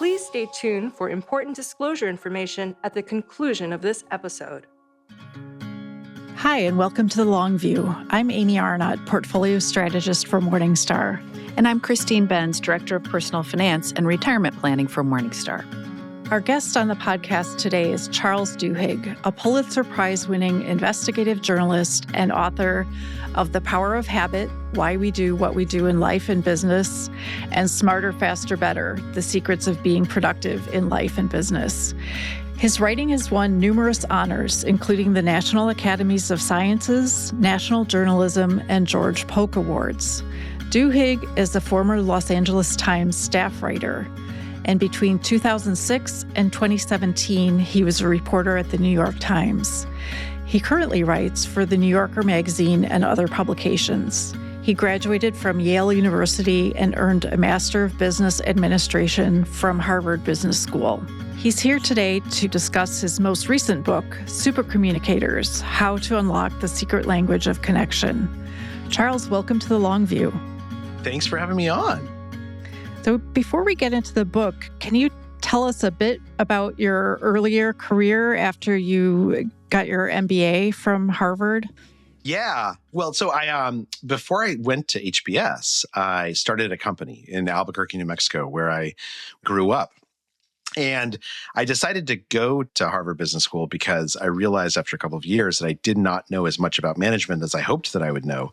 Please stay tuned for important disclosure information at the conclusion of this episode. Hi, and welcome to The Long View. I'm Amy Arnott, Portfolio Strategist for Morningstar. And I'm Christine Benz, Director of Personal Finance and Retirement Planning for Morningstar. Our guest on the podcast today is Charles Duhigg, a Pulitzer Prize-winning investigative journalist and author of The Power of Habit, Why We Do What We Do in Life and Business, and Smarter, Faster, Better, The Secrets of Being Productive in Life and Business. His writing has won numerous honors, including the National Academies of Sciences, National Journalism, and George Polk Awards. Duhigg is a former Los Angeles Times staff writer, and between 2006 and 2017, he was a reporter at the New York Times. He currently writes for The New Yorker magazine and other publications. He graduated from Yale University and earned a Master of Business Administration from Harvard Business School. He's here today to discuss his most recent book, Supercommunicators: How to Unlock the Secret Language of Connection. Charles, welcome to The Long View. Thanks for having me on. So before we get into the book, can you tell us a bit about your earlier career after you got your MBA from Harvard? Yeah. Well, so before I went to HBS, I started a company in Albuquerque, New Mexico, where I grew up. And I decided to go to Harvard Business School because I realized after a couple of years that I did not know as much about management as I hoped that I would know.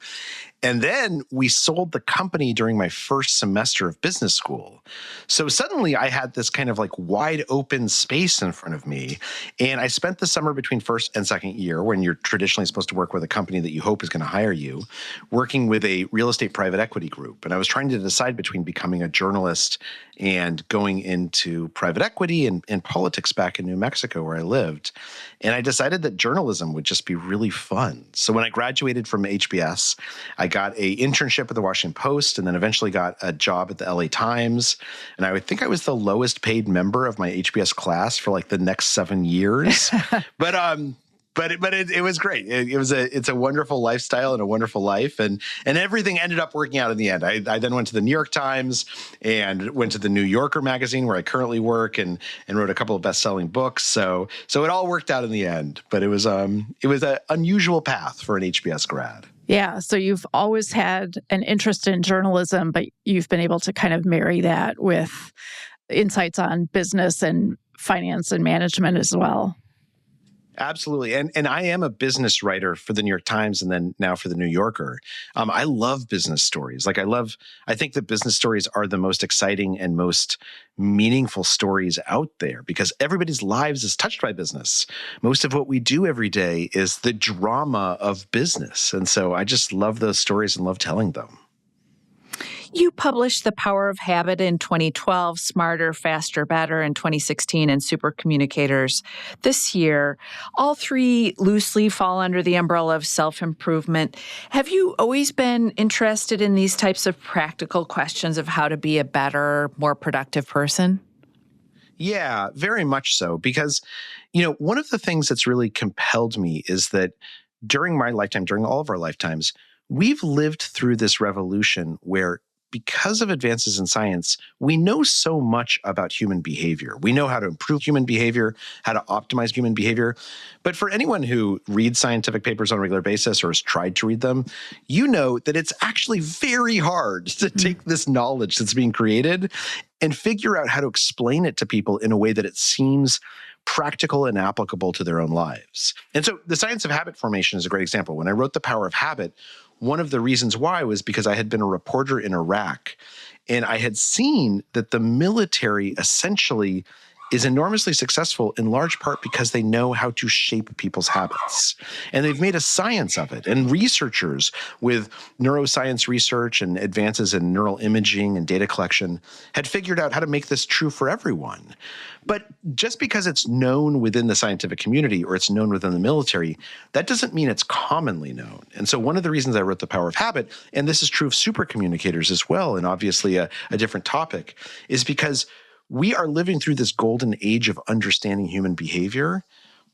And then we sold the company during my first semester of business school. So suddenly I had this kind of like wide open space in front of me. And I spent the summer between first and second year, when you're traditionally supposed to work with a company that you hope is going to hire you, working with a real estate private equity group. And I was trying to decide between becoming a journalist and going into private equity and politics back in New Mexico where I lived. And I decided that journalism would just be really fun. So when I graduated from HBS, I got an internship at the Washington Post and then eventually got a job at the LA Times. And I would think I was the lowest paid member of my HBS class for like the next 7 years. But it was great. It's a wonderful lifestyle and a wonderful life, and everything ended up working out in the end. I then went to the New York Times and went to the New Yorker magazine where I currently work and wrote a couple of best-selling books. So it all worked out in the end. But it was an unusual path for an HBS grad. Yeah, so you've always had an interest in journalism, but you've been able to kind of marry that with insights on business and finance and management as well. Absolutely. And I am a business writer for the New York Times and then now for the New Yorker. I love business stories. I think that business stories are the most exciting and most meaningful stories out there because everybody's lives is touched by business. Most of what we do every day is the drama of business. And so I just love those stories and love telling them. You published The Power of Habit in 2012, Smarter, Faster, Better in 2016, and Supercommunicators this year. All three loosely fall under the umbrella of self-improvement. Have you always been interested in these types of practical questions of how to be a better, more productive person? Yeah, very much so. Because, one of the things that's really compelled me is that during my lifetime, during all of our lifetimes, we've lived through this revolution where because of advances in science, we know so much about human behavior. We know how to improve human behavior, how to optimize human behavior. But for anyone who reads scientific papers on a regular basis or has tried to read them, you know that it's actually very hard to take this knowledge that's being created and figure out how to explain it to people in a way that it seems practical and applicable to their own lives. And so the science of habit formation is a great example. When I wrote The Power of Habit, one of the reasons why was because I had been a reporter in Iraq, and I had seen that the military essentially is enormously successful in large part because they know how to shape people's habits. And they've made a science of it. And researchers with neuroscience research and advances in neural imaging and data collection had figured out how to make this true for everyone. But just because it's known within the scientific community or it's known within the military, that doesn't mean it's commonly known. And so one of the reasons I wrote The Power of Habit, and this is true of supercommunicators as well, and obviously a different topic, is because we are living through this golden age of understanding human behavior,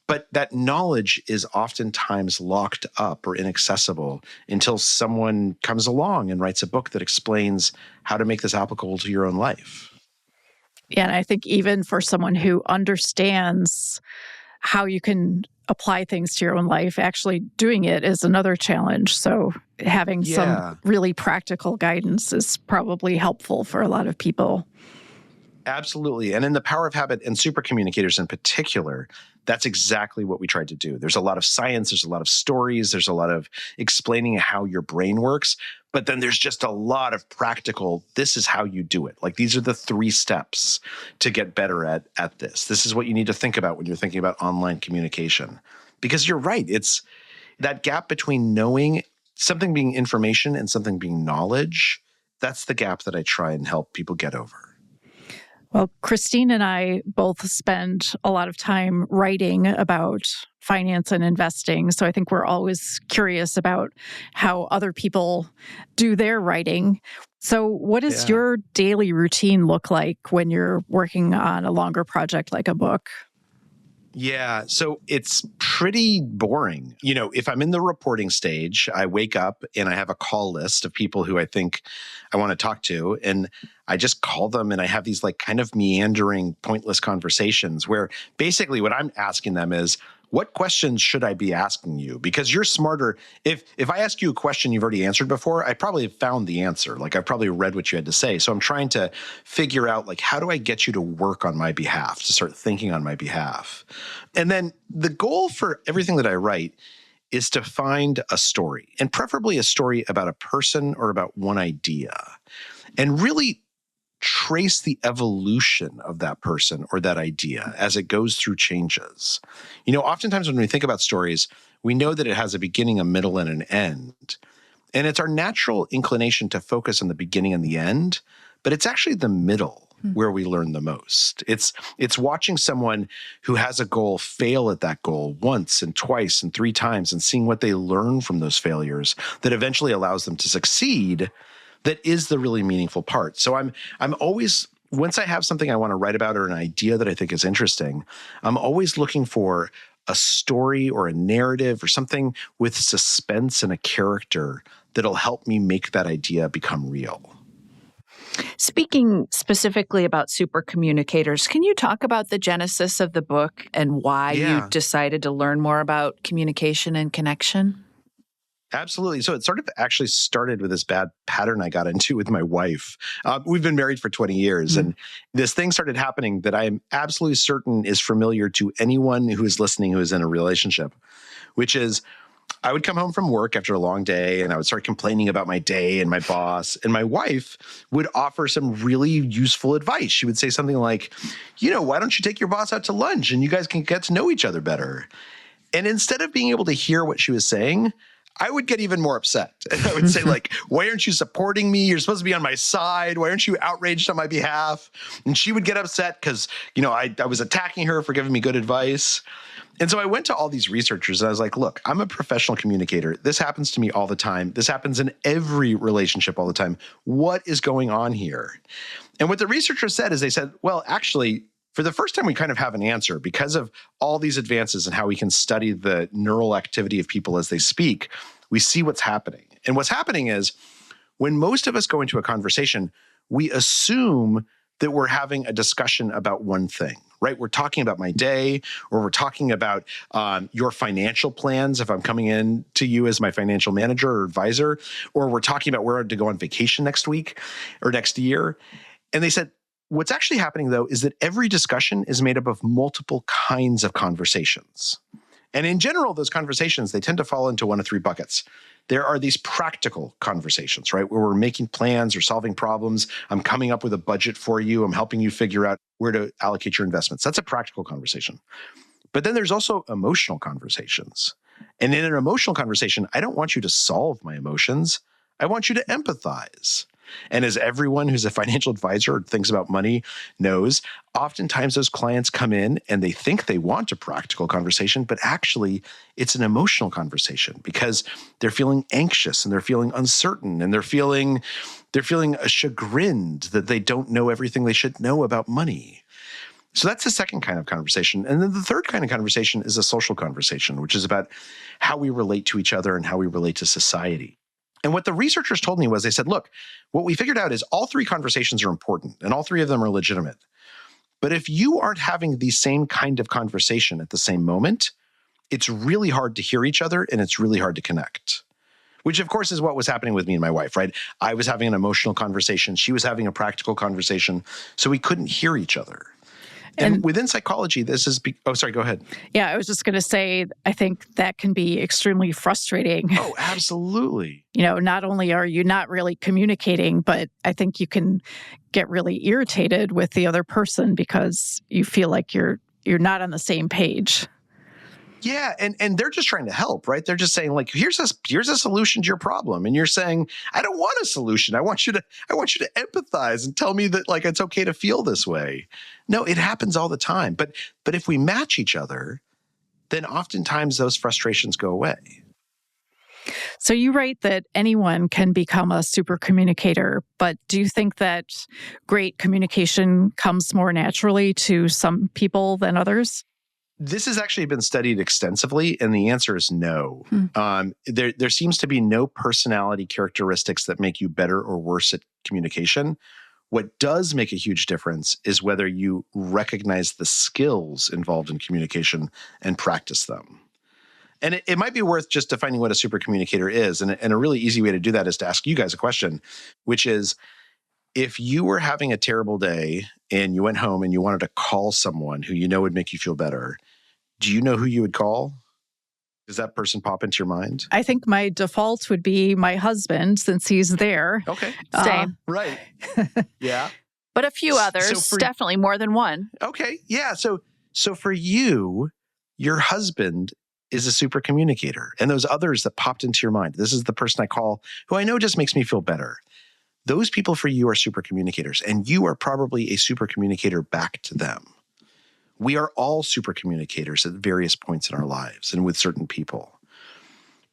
but that knowledge is oftentimes locked up or inaccessible until someone comes along and writes a book that explains how to make this applicable to your own life. Yeah, and I think even for someone who understands how you can apply things to your own life, actually doing it is another challenge. So having some really practical guidance is probably helpful for a lot of people. Absolutely. And in The Power of Habit and Supercommunicators in particular, that's exactly what we tried to do. There's a lot of science, there's a lot of stories, there's a lot of explaining how your brain works, but then there's just a lot of practical, this is how you do it. Like these are the 3 steps to get better at this. This is what you need to think about when you're thinking about online communication. Because you're right, it's that gap between knowing something being information and something being knowledge. That's the gap that I try and help people get over. Well, Christine and I both spend a lot of time writing about finance and investing. So I think we're always curious about how other people do their writing. So what does your daily routine look like when you're working on a longer project like a book? Yeah, so it's pretty boring. You know, if I'm in the reporting stage, I wake up and I have a call list of people who I think I want to talk to. And I just call them and I have these like kind of meandering, pointless conversations where basically what I'm asking them is, what questions should I be asking you? Because you're smarter. If I ask you a question you've already answered before, I probably have found the answer. Like I've probably read what you had to say. So I'm trying to figure out like, how do I get you to work on my behalf, to start thinking on my behalf? And then the goal for everything that I write is to find a story, and preferably a story about a person or about one idea, and really trace the evolution of that person or that idea as it goes through changes. You know, oftentimes when we think about stories, we know that it has a beginning, a middle, and an end. And it's our natural inclination to focus on the beginning and the end, but it's actually the middle where we learn the most. It's watching someone who has a goal fail at that goal once and twice and 3 times and seeing what they learn from those failures that eventually allows them to succeed. That is the really meaningful part. So I'm always, once I have something I want to write about or an idea that I think is interesting, I'm always looking for a story or a narrative or something with suspense and a character that'll help me make that idea become real. Speaking specifically about supercommunicators, can you talk about the genesis of the book and why you decided to learn more about communication and connection? Absolutely. So it sort of actually started with this bad pattern I got into with my wife. We've been married for 20 years, and this thing started happening that I am absolutely certain is familiar to anyone who is listening who is in a relationship, which is I would come home from work after a long day and I would start complaining about my day and my boss, and my wife would offer some really useful advice. She would say something like, you know, why don't you take your boss out to lunch and you guys can get to know each other better? And instead of being able to hear what she was saying, I would get even more upset. And I would say like, why aren't you supporting me? You're supposed to be on my side. Why aren't you outraged on my behalf? And she would get upset because, you know, I was attacking her for giving me good advice. And so I went to all these researchers and I was like, look, I'm a professional communicator. This happens to me all the time. This happens in every relationship all the time. What is going on here? And what the researchers said is they said, well, actually, for the first time, we kind of have an answer because of all these advances and how we can study the neural activity of people as they speak. We see what's happening. And what's happening is when most of us go into a conversation, we assume that we're having a discussion about one thing, right? We're talking about my day, or we're talking about your financial plans if I'm coming in to you as my financial manager or advisor, or we're talking about where to go on vacation next week or next year. And they said, what's actually happening, though, is that every discussion is made up of multiple kinds of conversations. And in general, those conversations, they tend to fall into one of 3 buckets. There are these practical conversations, right, where we're making plans or solving problems. I'm coming up with a budget for you. I'm helping you figure out where to allocate your investments. That's a practical conversation. But then there's also emotional conversations. And in an emotional conversation, I don't want you to solve my emotions. I want you to empathize. And as everyone who's a financial advisor or thinks about money knows, oftentimes those clients come in and they think they want a practical conversation, but actually it's an emotional conversation because they're feeling anxious and they're feeling uncertain and they're feeling chagrined that they don't know everything they should know about money. So that's the second kind of conversation. And then the third kind of conversation is a social conversation, which is about how we relate to each other and how we relate to society. And what the researchers told me was they said, look, what we figured out is all 3 conversations are important and all 3 of them are legitimate. But if you aren't having the same kind of conversation at the same moment, it's really hard to hear each other and it's really hard to connect. Which, of course, is what was happening with me and my wife, right? I was having an emotional conversation. She was having a practical conversation. So we couldn't hear each other. And within psychology, this is... oh, sorry, go ahead. Yeah, I was just going to say, I think that can be extremely frustrating. Oh, absolutely. Not only are you not really communicating, but I think you can get really irritated with the other person because you feel like you're not on the same page. Yeah, and they're just trying to help, right? They're just saying, like, here's a solution to your problem, and you're saying, I don't want a solution. I want you to empathize and tell me that, like, it's okay to feel this way. No, it happens all the time. But if we match each other, then oftentimes those frustrations go away. So you write that anyone can become a super communicator, but do you think that great communication comes more naturally to some people than others? This has actually been studied extensively, and the answer is no. There seems to be no personality characteristics that make you better or worse at communication. What does make a huge difference is whether you recognize the skills involved in communication and practice them. And it might be worth just defining what a super communicator is. And a really easy way to do that is to ask you guys a question, which is, if you were having a terrible day and you went home and you wanted to call someone who you know would make you feel better, do you know who you would call? Does that person pop into your mind? I think my default would be my husband, since he's there. Okay. Same. Right. Yeah. But a few others, definitely more than one. Okay. Yeah. So for you, your husband is a super communicator. And those others that popped into your mind, this is the person I call who I know just makes me feel better. Those people for you are super communicators, and you are probably a super communicator back to them. We are all super communicators at various points in our lives and with certain people.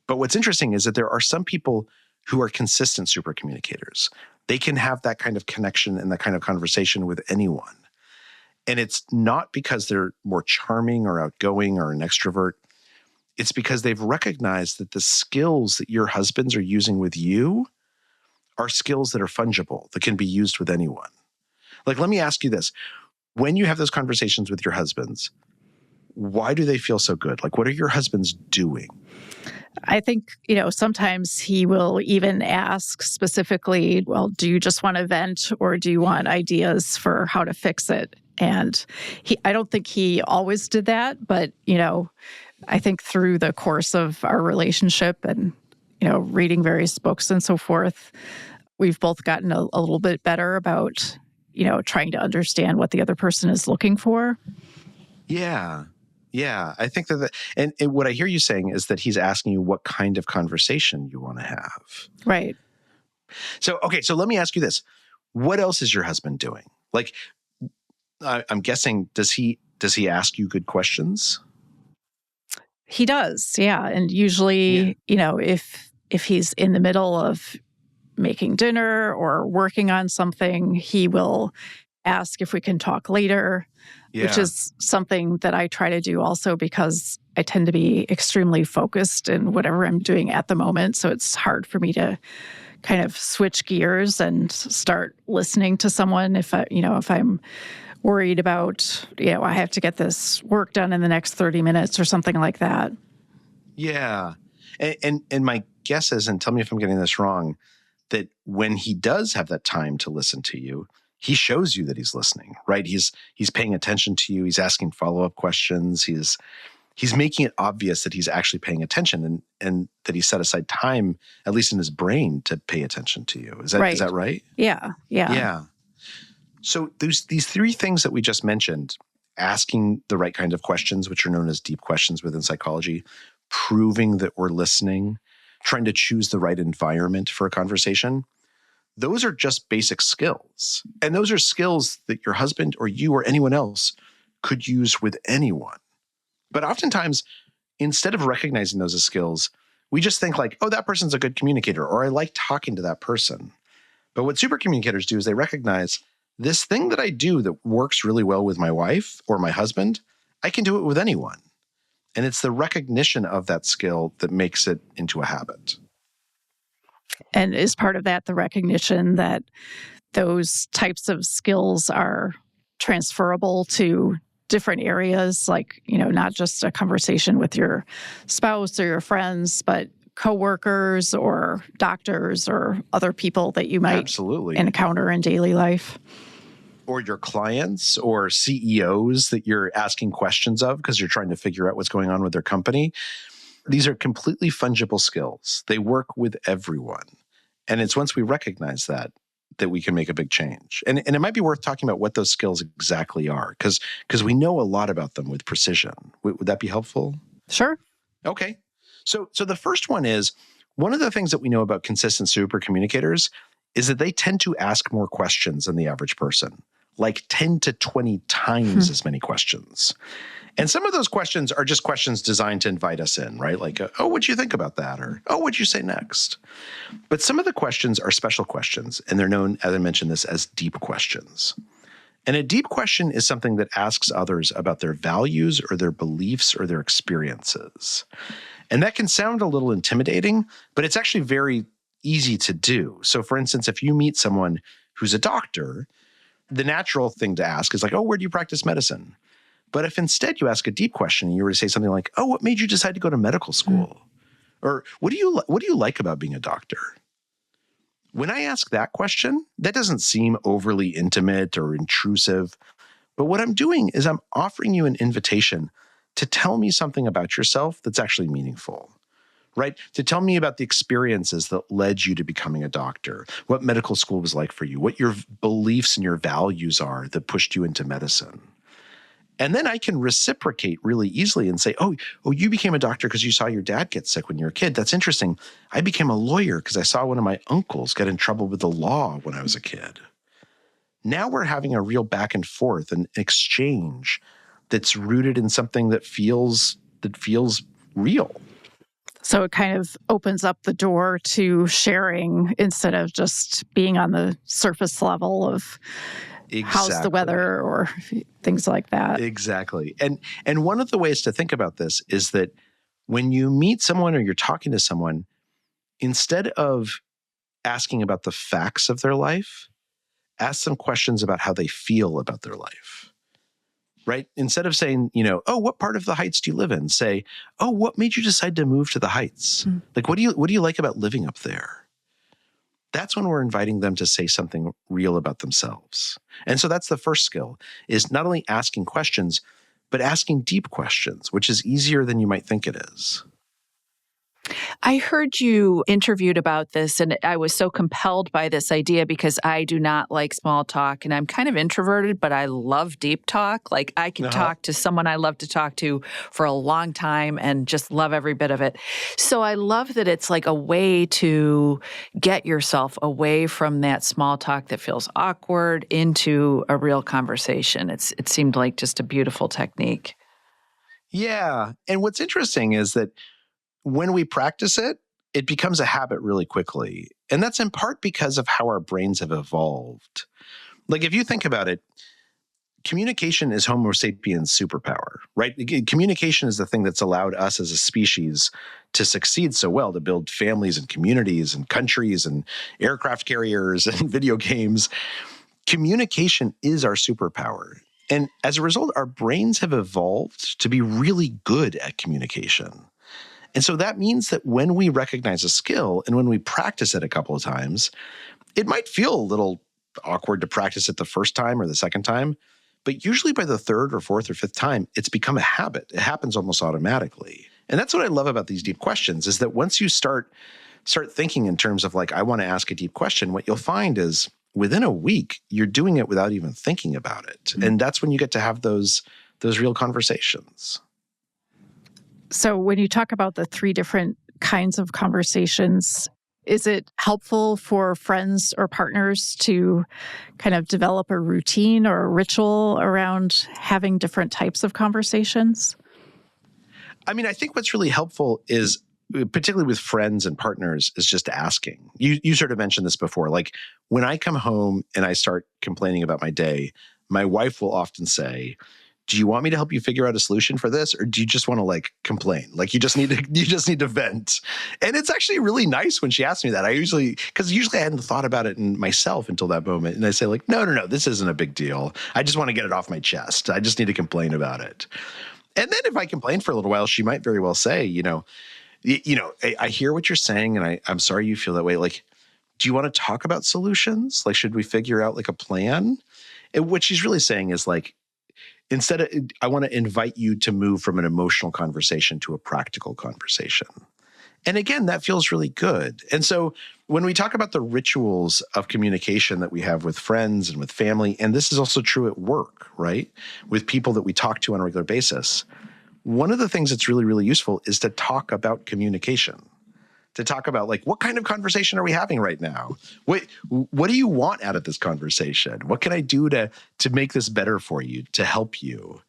But what's interesting is that there are some people who are consistent super communicators. They can have that kind of connection and that kind of conversation with anyone. And it's not because they're more charming or outgoing or an extrovert. It's because they've recognized that the skills that your husbands are using with you are skills that are fungible, that can be used with anyone. Like, let me ask you this. When you have those conversations with your husbands, why do they feel so good? Like, what are your husbands doing? I think, sometimes he will even ask specifically, well, do you just want to vent or do you want ideas for how to fix it? And I don't think he always did that, but, I think through the course of our relationship and, reading various books and so forth, we've both gotten a little bit better about, trying to understand what the other person is looking for. Yeah. Yeah. I think and what I hear you saying is that he's asking you what kind of conversation you want to have. Right. So, okay. So let me ask you this. What else is your husband doing? Like, I'm guessing, does he ask you good questions? He does. Yeah. And usually, if he's in the middle of making dinner or working on something, he will ask if we can talk later, which is something that I try to do also because I tend to be extremely focused in whatever I'm doing at the moment. So it's hard for me to kind of switch gears and start listening to someone if I'm worried about, I have to get this work done in the next 30 minutes or something like that. Yeah. And my guess is, and tell me if I'm getting this wrong, that when he does have that time to listen to you, he shows you that he's listening, right? He's paying attention to you. He's asking follow-up questions. He's making it obvious that he's actually paying attention and that he set aside time, at least in his brain, to pay attention to you. Is that right? Yeah. Yeah. So these three things that we just mentioned, asking the right kind of questions, which are known as deep questions within psychology, proving that we're listening, trying to choose the right environment for a conversation, those are just basic skills. And those are skills that your husband or you or anyone else could use with anyone. But oftentimes, instead of recognizing those as skills, we just think like, oh, that person's a good communicator, or I like talking to that person. But what super communicators do is they recognize this thing that I do that works really well with my wife or my husband, I can do it with anyone. And it's the recognition of that skill that makes it into a habit. And is part of that the recognition that those types of skills are transferable to different areas, like, not just a conversation with your spouse or your friends, but coworkers or doctors or other people that you might Absolutely encounter in daily life. Or your clients or CEOs that you're asking questions of because you're trying to figure out what's going on with their company. These are completely fungible skills. They work with everyone. And it's once we recognize that we can make a big change. And it might be worth talking about what those skills exactly are, because we know a lot about them with precision. Would that be helpful? Sure. Okay. So the first one is, one of the things that we know about consistent super communicators is that they tend to ask more questions than the average person, like 10 to 20 times as many questions. And some of those questions are just questions designed to invite us in, right? Like, oh, what'd you think about that? Or, oh, what'd you say next? But some of the questions are special questions, and they're known, as I mentioned this, as deep questions. And a deep question is something that asks others about their values or their beliefs or their experiences. And that can sound a little intimidating, but it's actually very easy to do. So for instance, if you meet someone who's a doctor, the natural thing to ask is like, oh, where do you practice medicine? But if instead you ask a deep question and you were to say something like, oh, what made you decide to go to medical school? Or what do you like about being a doctor? When I ask that question, that doesn't seem overly intimate or intrusive. But what I'm doing is I'm offering you an invitation to tell me something about yourself that's actually meaningful, right? To tell me about the experiences that led you to becoming a doctor, what medical school was like for you, what your beliefs and your values are that pushed you into medicine. And then I can reciprocate really easily and say, oh, you became a doctor because you saw your dad get sick when you were a kid. That's interesting. I became a lawyer because I saw one of my uncles get in trouble with the law when I was a kid. Now we're having a real back and forth, an exchange that's rooted in something that feels real. So it kind of opens up the door to sharing instead of just being on the surface level of how's the weather or things like that. Exactly. And one of the ways to think about this is that when you meet someone or you're talking to someone, instead of asking about the facts of their life, ask them questions about how they feel about their life. Right? Instead of saying, oh, what part of the Heights do you live in? Say, oh, what made you decide to move to the Heights? Like, what do you like about living up there? That's when we're inviting them to say something real about themselves. And so that's the first skill, is not only asking questions, but asking deep questions, which is easier than you might think it is. I heard you interviewed about this, and I was so compelled by this idea because I do not like small talk, and I'm kind of introverted, but I love deep talk. Like, I can talk to someone I love to talk to for a long time and just love every bit of it. So I love that it's like a way to get yourself away from that small talk that feels awkward into a real conversation. It seemed like just a beautiful technique. Yeah. And what's interesting is that when we practice it, it becomes a habit really quickly. And that's in part because of how our brains have evolved. Like, if you think about it, communication is Homo sapiens' superpower, right? Communication is the thing that's allowed us as a species to succeed so well, to build families and communities and countries and aircraft carriers and video games. Communication is our superpower. And as a result, our brains have evolved to be really good at communication. And so that means that when we recognize a skill and when we practice it a couple of times, it might feel a little awkward to practice it the first time or the second time, but usually by the third or fourth or fifth time, it's become a habit. It happens almost automatically. And that's what I love about these deep questions, is that once you start thinking in terms of like, I want to ask a deep question, what you'll find is within a week, you're doing it without even thinking about it. Mm-hmm. And that's when you get to have those real conversations. So when you talk about the 3 different kinds of conversations, is it helpful for friends or partners to kind of develop a routine or a ritual around having different types of conversations? I mean, I think what's really helpful is, particularly with friends and partners, is just asking. You sort of mentioned this before. Like, when I come home and I start complaining about my day, my wife will often say, do you want me to help you figure out a solution for this? Or do you just want to like complain? Like you just need to vent. And it's actually really nice when she asks me that. Because usually I hadn't thought about it in myself until that moment. And I say like, no, this isn't a big deal. I just want to get it off my chest. I just need to complain about it. And then if I complain for a little while, she might very well say, I hear what you're saying and I'm sorry you feel that way. Like, do you want to talk about solutions? Like, should we figure out like a plan? And what she's really saying is like, I want to invite you to move from an emotional conversation to a practical conversation. And again, that feels really good. And so when we talk about the rituals of communication that we have with friends and with family, and this is also true at work, right? With people that we talk to on a regular basis, one of the things that's really, really useful is to talk about communication. To talk about like, what kind of conversation are we having right now? What do you want out of this conversation? What can I do to make this better for you, to help you?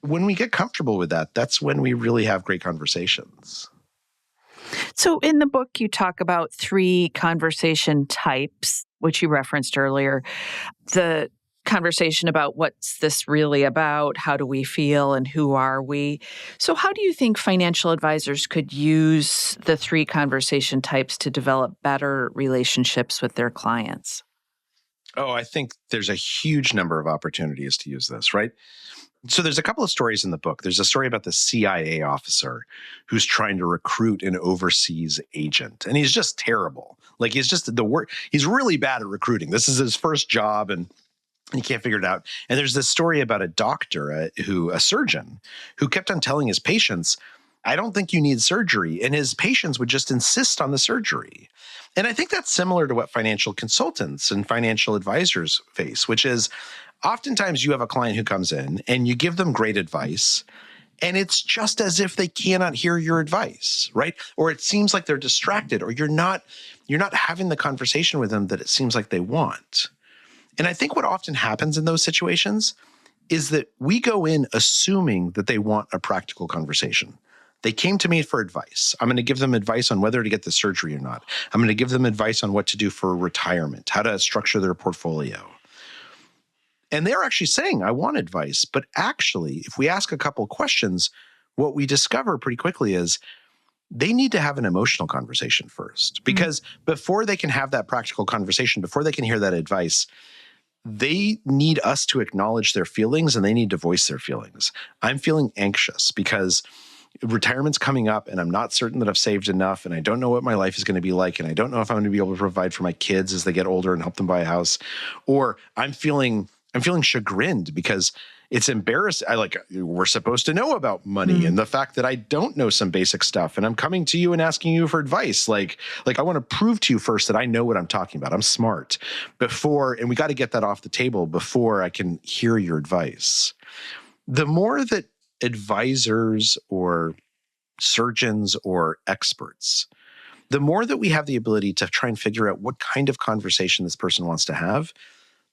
When we get comfortable with that, that's when we really have great conversations. So in the book, you talk about 3 conversation types, which you referenced earlier. The conversation about what's this really about, how do we feel, and who are we? So how do you think financial advisors could use the 3 conversation types to develop better relationships with their clients? Oh, I think there's a huge number of opportunities to use this, right? So there's a couple of stories in the book. There's a story about the CIA officer who's trying to recruit an overseas agent, and he's just terrible. Like he's just he's really bad at recruiting. This is his first job, and he can't figure it out. And there's this story about a doctor, a surgeon, who kept on telling his patients, I don't think you need surgery. And his patients would just insist on the surgery. And I think that's similar to what financial consultants and financial advisors face, which is oftentimes you have a client who comes in and you give them great advice, and it's just as if they cannot hear your advice, right? Or it seems like they're distracted, or you're not having the conversation with them that it seems like they want. And I think what often happens in those situations is that we go in assuming that they want a practical conversation. They came to me for advice. I'm going to give them advice on whether to get the surgery or not. I'm going to give them advice on what to do for retirement, how to structure their portfolio. And they're actually saying, I want advice. But actually, if we ask a couple questions, what we discover pretty quickly is they need to have an emotional conversation first. Because before they can have that practical conversation, before they can hear that advice, they need us to acknowledge their feelings and they need to voice their feelings. I'm feeling anxious because retirement's coming up and I'm not certain that I've saved enough and I don't know what my life is going to be like and I don't know if I'm going to be able to provide for my kids as they get older and help them buy a house. Or I'm feeling chagrined because it's embarrassing. We're supposed to know about money and the fact that I don't know some basic stuff. And I'm coming to you and asking you for advice. Like I want to prove to you first that I know what I'm talking about. I'm smart and we got to get that off the table before I can hear your advice. The more that advisors or surgeons or experts, the more that we have the ability to try and figure out what kind of conversation this person wants to have,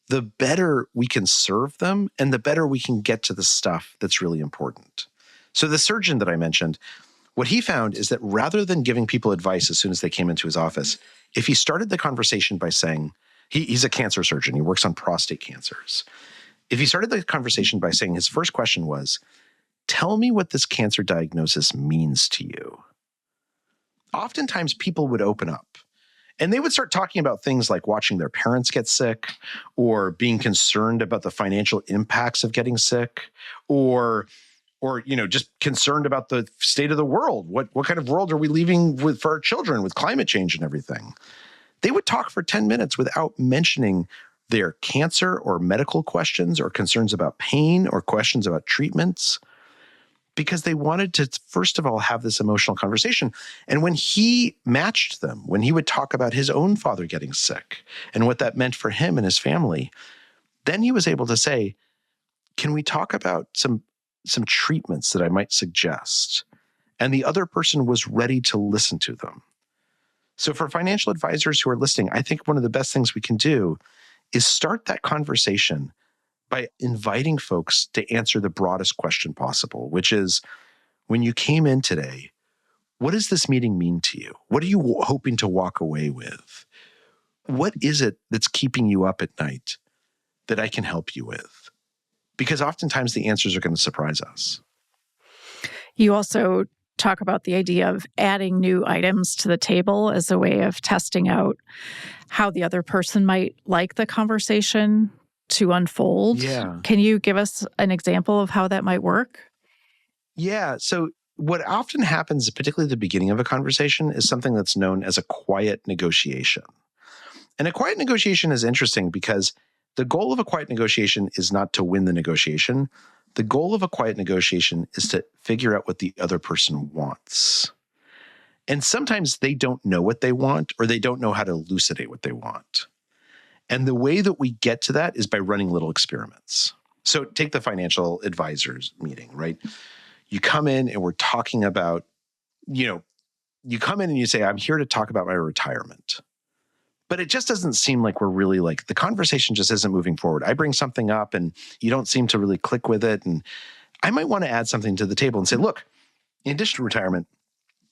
the better we can serve them and the better we can get to the stuff that's really important. So the surgeon that I mentioned, what he found is that rather than giving people advice as soon as they came into his office, if he started the conversation by saying, he's a cancer surgeon, he works on prostate cancers. If he started the conversation by saying his first question was, tell me what this cancer diagnosis means to you. Oftentimes people would open up. And they would start talking about things like watching their parents get sick or being concerned about the financial impacts of getting sick or just concerned about the state of the world. What kind of world are we leaving for our children with climate change and everything? They would talk for 10 minutes without mentioning their cancer or medical questions or concerns about pain or questions about treatments, because they wanted to, first of all, have this emotional conversation. And when he matched them, when he would talk about his own father getting sick and what that meant for him and his family, then he was able to say, can we talk about some treatments that I might suggest? And the other person was ready to listen to them. So for financial advisors who are listening, I think one of the best things we can do is start that conversation by inviting folks to answer the broadest question possible, which is, when you came in today, what does this meeting mean to you? What are you hoping to walk away with? What is it that's keeping you up at night that I can help you with? because oftentimes the answers are going to surprise us. You also talk about the idea of adding new items to the table as a way of testing out how the other person might like the conversation to unfold. Yeah. Can you give us an example of how that might work? Yeah. So what often happens, particularly at the beginning of a conversation, is something that's known as a quiet negotiation. And a quiet negotiation is interesting because the goal of a quiet negotiation is not to win the negotiation. The goal of a quiet negotiation is to figure out what the other person wants. And sometimes they don't know what they want, or they don't know how to elucidate what they want. And the way that we get to that is by running little experiments. So take the financial advisors meeting, right? You come in and we're talking about, you come in and you say, I'm here to talk about my retirement. But it just doesn't seem like we're really the conversation just isn't moving forward. I bring something up and you don't seem to really click with it. And I might want to add something to the table and say, look, in addition to retirement,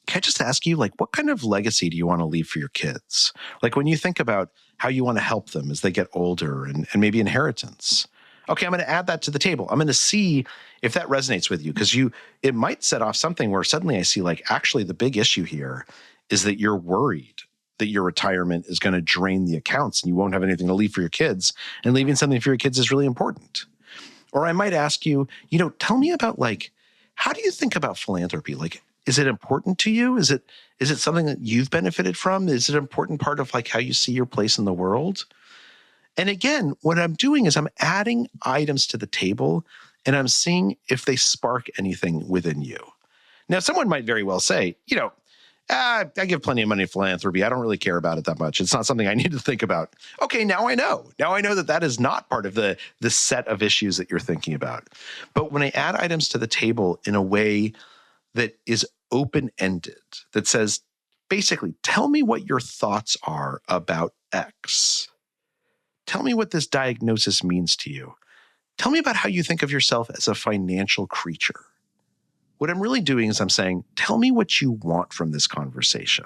can I just ask you, what kind of legacy do you want to leave for your kids? When you think about how you want to help them as they get older and maybe inheritance. Okay, I'm going to add that to the table. I'm going to see if that resonates with you, because it might set off something where suddenly I see actually the big issue here is that you're worried that your retirement is going to drain the accounts and you won't have anything to leave for your kids, and leaving something for your kids is really important. Or I might ask you, tell me about how do you think about philanthropy? Is it important to you? Is it something that you've benefited from? Is it an important part of how you see your place in the world? And again, what I'm doing is I'm adding items to the table and I'm seeing if they spark anything within you. Now, someone might very well say, I give plenty of money to philanthropy. I don't really care about it that much. It's not something I need to think about. Okay, now I know. Now I know that is not part of the set of issues that you're thinking about. But when I add items to the table in a way that is open-ended, that says, basically, tell me what your thoughts are about X. Tell me what this diagnosis means to you. Tell me about how you think of yourself as a financial creature. What I'm really doing is I'm saying, tell me what you want from this conversation.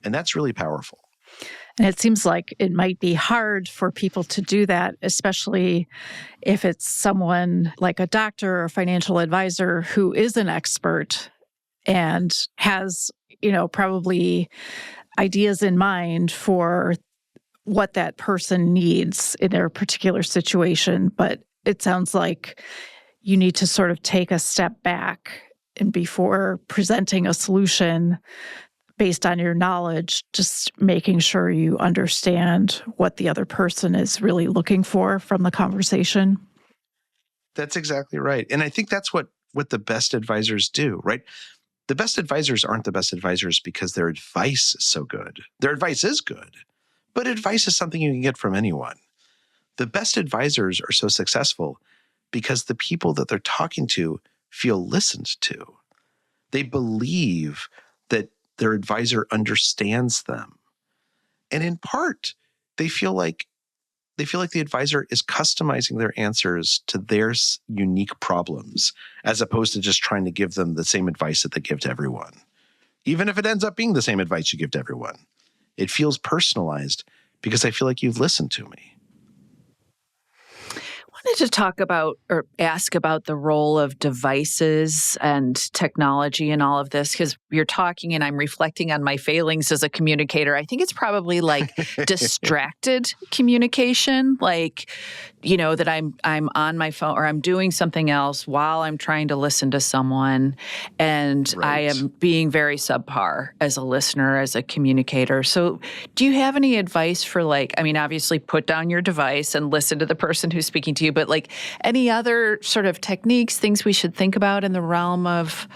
And that's really powerful. And it seems like it might be hard for people to do that, especially if it's someone like a doctor or a financial advisor who is an expert and has, probably ideas in mind for what that person needs in their particular situation. But it sounds like you need to sort of take a step back, and before presenting a solution based on your knowledge, just making sure you understand what the other person is really looking for from the conversation. That's exactly right. And I think that's what the best advisors do, right? The best advisors aren't the best advisors because their advice is so good. Their advice is good, but advice is something you can get from anyone. The best advisors are so successful because the people that they're talking to feel listened to. They believe that their advisor understands them. And in part, they feel like the advisor is customizing their answers to their unique problems, as opposed to just trying to give them the same advice that they give to everyone. Even if it ends up being the same advice you give to everyone, it feels personalized because I feel like you've listened to me. I wanted to talk about or ask about the role of devices and technology in all of this, because you're talking and I'm reflecting on my failings as a communicator. I think it's probably distracted communication, that I'm on my phone or I'm doing something else while I'm trying to listen to someone, and Right. I am being very subpar as a listener, as a communicator. So do you have any advice for obviously put down your device and listen to the person who's speaking to you, but any other sort of techniques, things we should think about in the realm of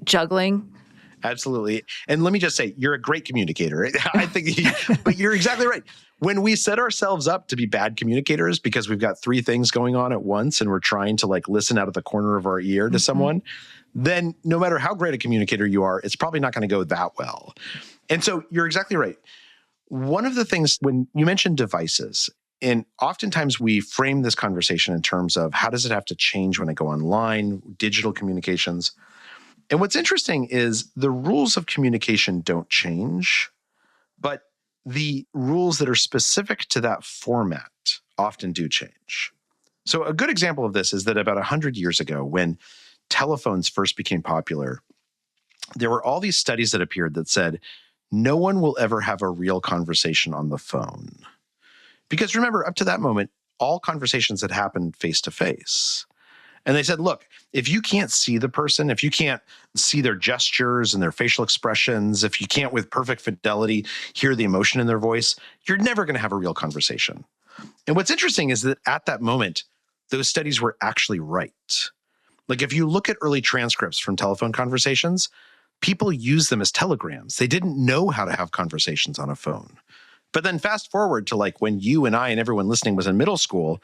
juggling? Absolutely. And let me just say, you're a great communicator. I think, but you're exactly right. When we set ourselves up to be bad communicators because we've got three things going on at once and we're trying to listen out of the corner of our ear to someone, then no matter how great a communicator you are, it's probably not going to go that well. And so you're exactly right. One of the things when you mentioned devices, and oftentimes we frame this conversation in terms of how does it have to change when I go online, digital communications. And what's interesting is the rules of communication don't change, but the rules that are specific to that format often do change. So a good example of this is that about 100 years ago, when telephones first became popular, there were all these studies that appeared that said, no one will ever have a real conversation on the phone. Because remember, up to that moment, all conversations had happened face to face. And they said, look, if you can't see the person, if you can't see their gestures and their facial expressions, if you can't with perfect fidelity hear the emotion in their voice, you're never going to have a real conversation. And what's interesting is that at that moment, those studies were actually right. Like if you look at early transcripts from telephone conversations, people use them as telegrams. They didn't know how to have conversations on a phone. But then fast forward to like when you and I and everyone listening was in middle school,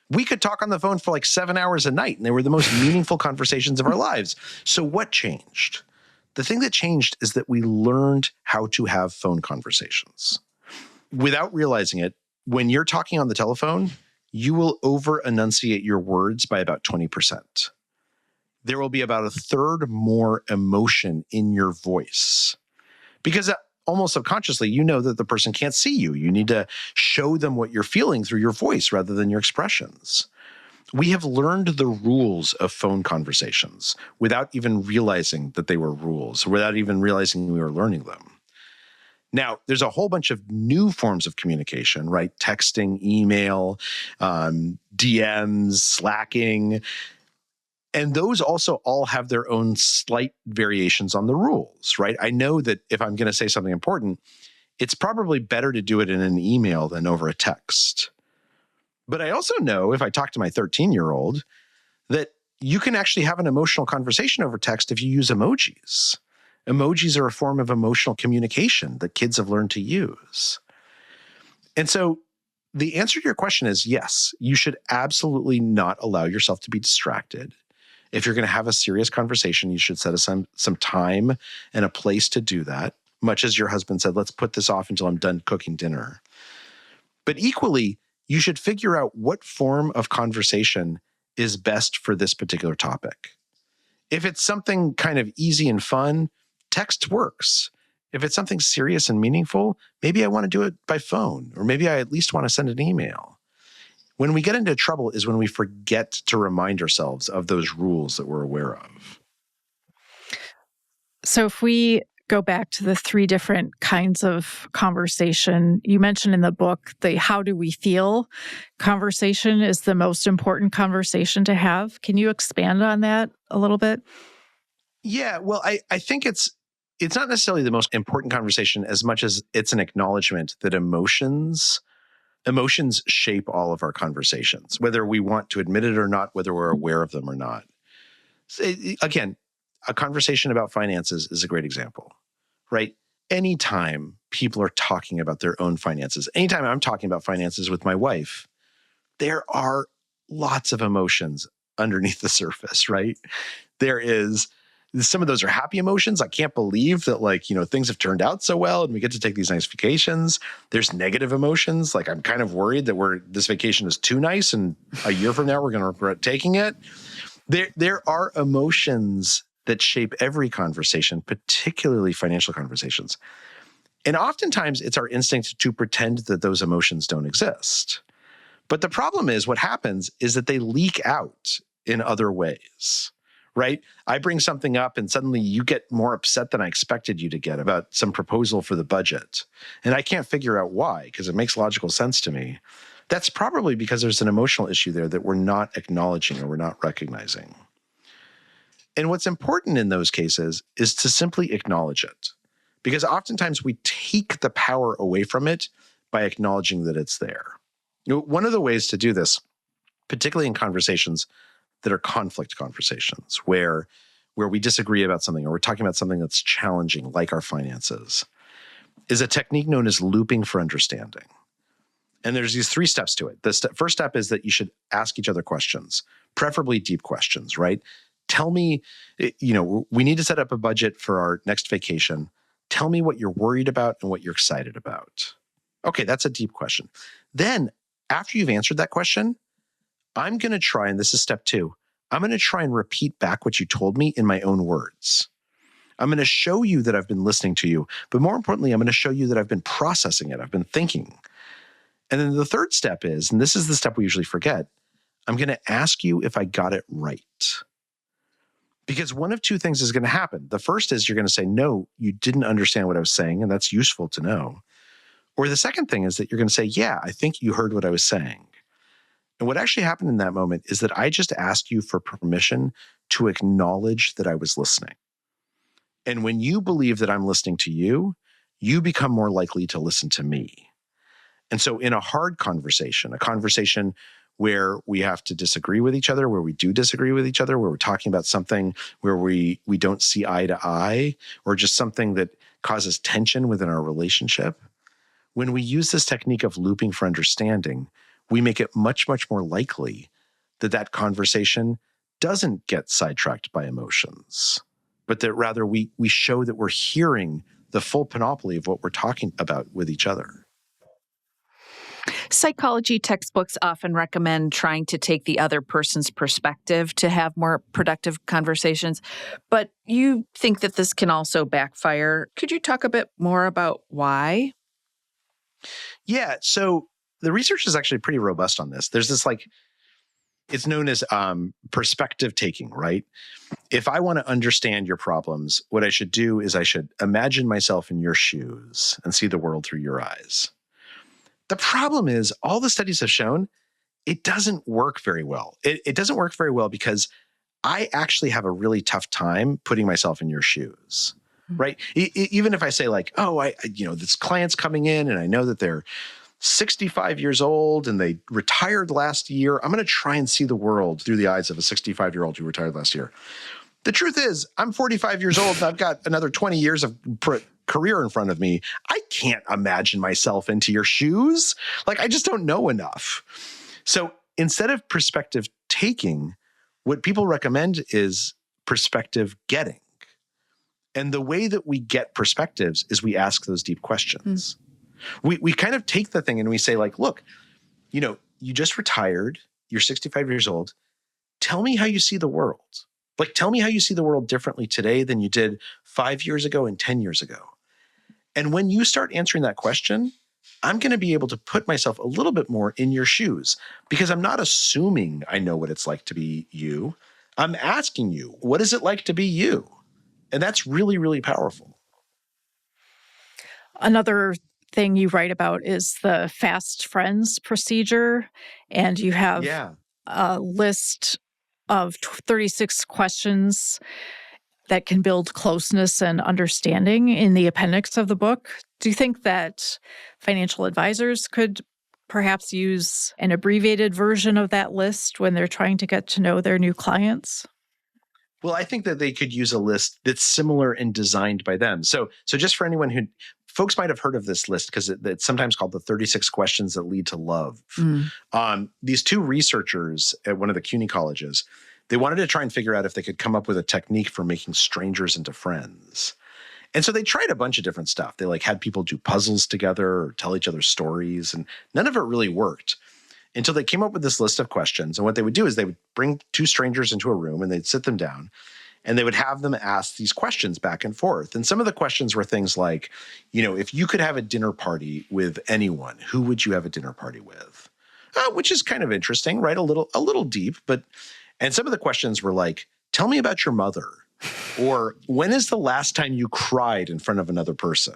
we could talk on the phone for like 7 hours a night, and they were the most meaningful conversations of our lives. So what changed? The thing that changed is that we learned how to have phone conversations. Without realizing it, when you're talking on the telephone, you will over-enunciate your words by about 20%. There will be about a third more emotion in your voice. Because almost subconsciously, you know that the person can't see you. You need to show them what you're feeling through your voice rather than your expressions. We have learned the rules of phone conversations without even realizing that they were rules, without even realizing we were learning them. Now, there's a whole bunch of new forms of communication, right? Texting, email, DMs, Slacking. And those also all have their own slight variations on the rules, right? I know that if I'm going to say something important, it's probably better to do it in an email than over a text. But I also know if I talk to my 13-year-old that you can actually have an emotional conversation over text if you use emojis. Emojis are a form of emotional communication that kids have learned to use. And so the answer to your question is yes, you should absolutely not allow yourself to be distracted. If you're going to have a serious conversation, you should set aside some time and a place to do that. Much as your husband said, let's put this off until I'm done cooking dinner. But equally, you should figure out what form of conversation is best for this particular topic. If it's something kind of easy and fun, text works. If it's something serious and meaningful, maybe I want to do it by phone, or maybe I at least want to send an email. When we get into trouble is when we forget to remind ourselves of those rules that we're aware of. So if we go back to the 3 different kinds of conversation, you mentioned in the book, the how do we feel conversation is the most important conversation to have. Can you expand on that a little bit? Yeah, well, I think it's not necessarily the most important conversation as much as it's an acknowledgement that emotions shape all of our conversations, whether we want to admit it or not, whether we're aware of them or not. Again, a conversation about finances is a great example, right? Anytime people are talking about their own finances, anytime I'm talking about finances with my wife, there are lots of emotions underneath the surface, right? Some of those are happy emotions. I can't believe that things have turned out so well and we get to take these nice vacations. There's negative emotions. Like I'm kind of worried that this vacation is too nice and a year from now we're going to regret taking it. There are emotions that shape every conversation, particularly financial conversations. And oftentimes it's our instinct to pretend that those emotions don't exist. But the problem is what happens is that they leak out in other ways. Right? I bring something up and suddenly you get more upset than I expected you to get about some proposal for the budget. And I can't figure out why, because it makes logical sense to me. That's probably because there's an emotional issue there that we're not acknowledging or we're not recognizing. And what's important in those cases is to simply acknowledge it. Because oftentimes we take the power away from it by acknowledging that it's there. One of the ways to do this, particularly in conversations that are conflict conversations where we disagree about something or we're talking about something that's challenging, like our finances, is a technique known as looping for understanding. And there's these 3 steps to it. The first step is that you should ask each other questions, preferably deep questions, right? Tell me, we need to set up a budget for our next vacation. Tell me what you're worried about and what you're excited about. Okay, that's a deep question. Then after you've answered that question, I'm going to try, and this is step 2, I'm going to try and repeat back what you told me in my own words. I'm going to show you that I've been listening to you, but more importantly, I'm going to show you that I've been processing it, I've been thinking. And then the third step is, and this is the step we usually forget, I'm going to ask you if I got it right. Because one of two things is going to happen. The first is you're going to say, no, you didn't understand what I was saying, and that's useful to know. Or the second thing is that you're going to say, yeah, I think you heard what I was saying. And what actually happened in that moment is that I just asked you for permission to acknowledge that I was listening. And when you believe that I'm listening to you, you become more likely to listen to me. And so in a hard conversation, a conversation where we have to disagree with each other, where we do disagree with each other, where we're talking about something where we don't see eye to eye, or just something that causes tension within our relationship, when we use this technique of looping for understanding, we make it much, much more likely that that conversation doesn't get sidetracked by emotions, but that rather we show that we're hearing the full panoply of what we're talking about with each other. Psychology textbooks often recommend trying to take the other person's perspective to have more productive conversations, but you think that this can also backfire. Could you talk a bit more about why? Yeah, so the research is actually pretty robust on this. There's this it's known as perspective taking, right? If I want to understand your problems, what I should do is I should imagine myself in your shoes and see the world through your eyes. The problem is all the studies have shown it doesn't work very well. It doesn't work very well because I actually have a really tough time putting myself in your shoes, right? Even if I say this client's coming in and I know that they're 65 years old and they retired last year, I'm going to try and see the world through the eyes of a 65-year-old who retired last year. The truth is, I'm 45 years old and I've got another 20 years of career in front of me. I can't imagine myself into your shoes. I just don't know enough. So instead of perspective taking, what people recommend is perspective getting. And the way that we get perspectives is we ask those deep questions. We kind of take the thing and we say look, you just retired, you're 65 years old. Tell me how you see the world. Tell me how you see the world differently today than you did 5 years ago and 10 years ago. And when you start answering that question, I'm going to be able to put myself a little bit more in your shoes because I'm not assuming I know what it's like to be you. I'm asking you, what is it like to be you? And that's really, really powerful. Another thing you write about is the fast friends procedure, and you have a list of 36 questions that can build closeness and understanding in the appendix of the book. Do you think that financial advisors could perhaps use an abbreviated version of that list when they're trying to get to know their new clients? Well, I think that they could use a list that's similar and designed by them. So just for anyone folks might have heard of this list because it's sometimes called the 36 questions that lead to love. These two researchers at one of the CUNY colleges, they wanted to try and figure out if they could come up with a technique for making strangers into friends. And so they tried a bunch of different stuff. They had people do puzzles together or tell each other stories, and none of it really worked until they came up with this list of questions. And what they would do is they would bring two strangers into a room and they'd sit them down and they would have them ask these questions back and forth. And some of the questions were things like, if you could have a dinner party with anyone, who would you have a dinner party with? Which is kind of interesting, right? A little deep, and some of the questions were like, tell me about your mother, or when is the last time you cried in front of another person?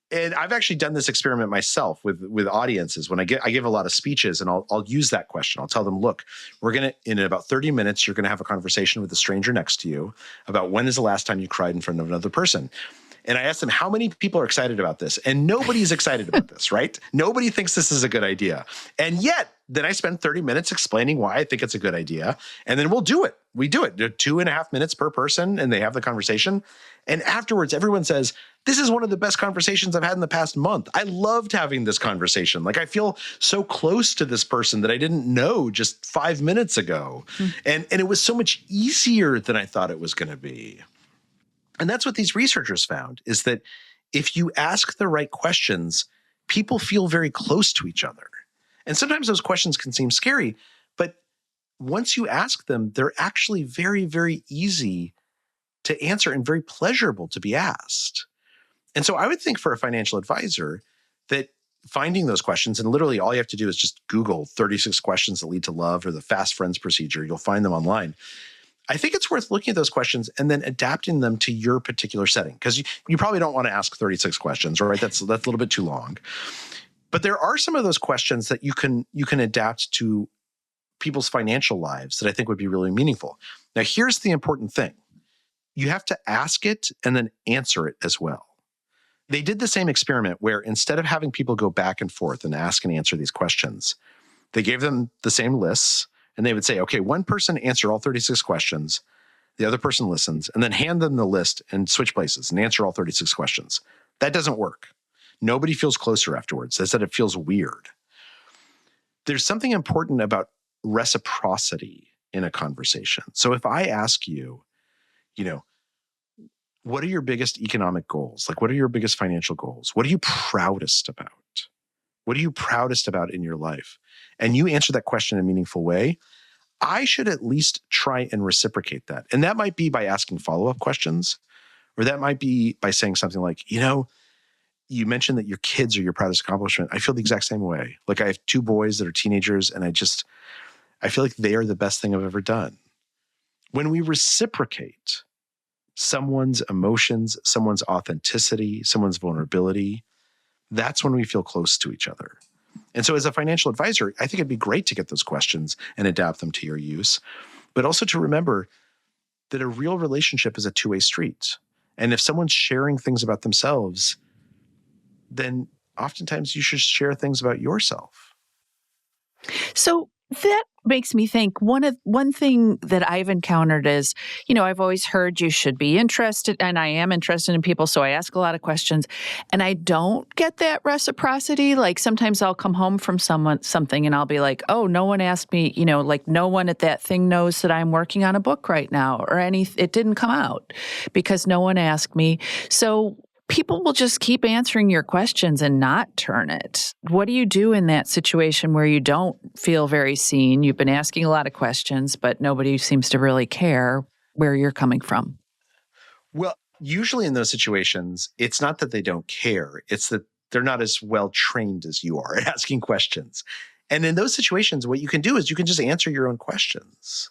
And I've actually done this experiment myself with audiences. When I give a lot of speeches, and I'll use that question. I'll tell them, look, in about 30 minutes, you're going to have a conversation with a stranger next to you about when is the last time you cried in front of another person. And I asked them, how many people are excited about this? And nobody's excited about this, right? Nobody thinks this is a good idea. And yet, then I spend 30 minutes explaining why I think it's a good idea. And then we'll do it. We do it. 2.5 minutes per person, and they have the conversation. And afterwards, everyone says, this is one of the best conversations I've had in the past month. I loved having this conversation. I feel so close to this person that I didn't know just 5 minutes ago. And it was so much easier than I thought it was going to be. And that's what these researchers found, is that if you ask the right questions, people feel very close to each other. And sometimes those questions can seem scary, but once you ask them, they're actually very, very easy to answer and very pleasurable to be asked. And so I would think for a financial advisor that finding those questions. And literally all you have to do is just Google 36 questions that lead to love or the Fast Friends procedure. You'll find them online. I think it's worth looking at those questions and then adapting them to your particular setting, because you probably don't want to ask 36 questions, right? That's a little bit too long. But there are some of those questions that you can adapt to people's financial lives that I think would be really meaningful. Now, here's the important thing. You have to ask it and then answer it as well. They did the same experiment where instead of having people go back and forth and ask and answer these questions, they gave them the same lists and they would say, okay, one person answer all 36 questions, the other person listens, and then hand them the list and switch places and answer all 36 questions. That doesn't work. Nobody feels closer afterwards. They said it feels weird. There's something important about reciprocity in a conversation. So if I ask you, what are your biggest economic goals? Like, what are your biggest financial goals? What are you proudest about? What are you proudest about in your life? And you answer that question in a meaningful way, I should at least try and reciprocate that. And that might be by asking follow-up questions, or that might be by saying something like, you mentioned that your kids are your proudest accomplishment. I feel the exact same way. Like, I have 2 boys that are teenagers, and I feel like they are the best thing I've ever done. When we reciprocate someone's emotions, someone's authenticity, someone's vulnerability, that's when we feel close to each other. And so as a financial advisor, I think it'd be great to get those questions and adapt them to your use, but also to remember that a real relationship is a two-way street. And if someone's sharing things about themselves, then oftentimes you should share things about yourself. So that makes me think one thing that I've encountered is, I've always heard you should be interested, and I am interested in people, so I ask a lot of questions, and I don't get that reciprocity. Like, sometimes I'll come home from something and I'll be like, oh, no one asked me, like, no one at that thing knows that I'm working on a book right now, or it didn't come out because no one asked me. So people will just keep answering your questions and not turn it. What do you do in that situation where you don't feel very seen? You've been asking a lot of questions, but nobody seems to really care where you're coming from. Well, usually in those situations, it's not that they don't care. It's that they're not as well trained as you are at asking questions. And in those situations, what you can do is you can just answer your own questions,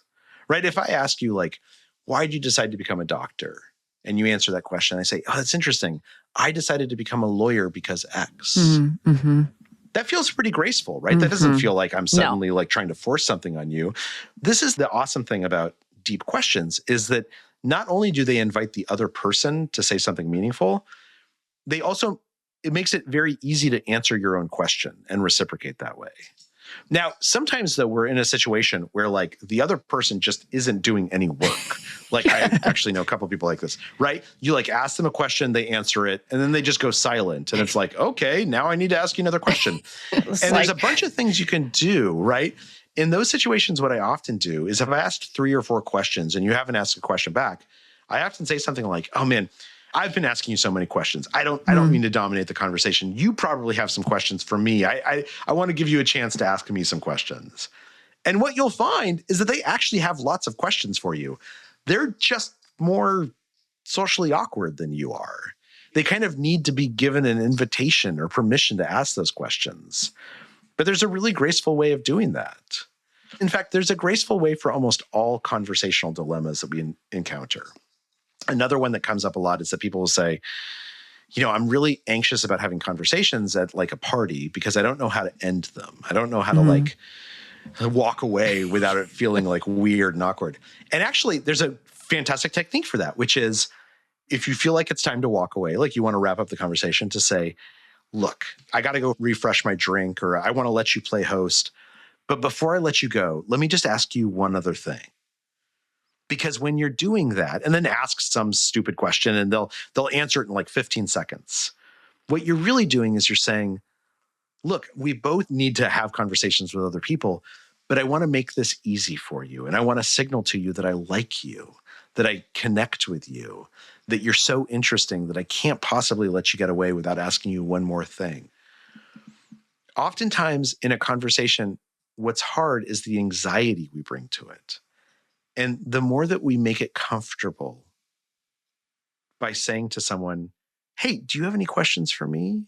right? If I ask you, like, why did you decide to become a doctor? And you answer that question, I say, oh, that's interesting. I decided to become a lawyer because X. Mm-hmm. That feels pretty graceful, right? That doesn't feel like I'm suddenly like trying to force something on you. This is the awesome thing about deep questions, is that not only do they invite the other person to say something meaningful, it makes it very easy to answer your own question and reciprocate that way. Now, sometimes though, we're in a situation where like the other person just isn't doing any work. Like, I actually know a couple of people like this, right? You like ask them a question, they answer it, and then they just go silent. And it's like, okay, now I need to ask you another question. There's a bunch of things you can do, right? In those situations, what I often do is if I asked 3 or 4 questions and you haven't asked a question back, I often say something like, oh man, I've been asking you so many questions. I don't mean to dominate the conversation. You probably have some questions for me. I want to give you a chance to ask me some questions. And what you'll find is that they actually have lots of questions for you. They're just more socially awkward than you are. They kind of need to be given an invitation or permission to ask those questions. But there's a really graceful way of doing that. In fact, there's a graceful way for almost all conversational dilemmas that we encounter. Another one that comes up a lot is that people will say, I'm really anxious about having conversations at like a party because I don't know how to end them. I don't know how to like walk away without it feeling like weird and awkward. And actually, there's a fantastic technique for that, which is if you feel like it's time to walk away, like you want to wrap up the conversation, to say, look, I got to go refresh my drink, or I want to let you play host. But before I let you go, let me just ask you one other thing. Because when you're doing that, and then ask some stupid question and they'll answer it in like 15 seconds, what you're really doing is you're saying, look, we both need to have conversations with other people, but I want to make this easy for you. And I want to signal to you that I like you, that I connect with you, that you're so interesting that I can't possibly let you get away without asking you one more thing. Oftentimes in a conversation, what's hard is the anxiety we bring to it. And the more that we make it comfortable by saying to someone, hey, do you have any questions for me?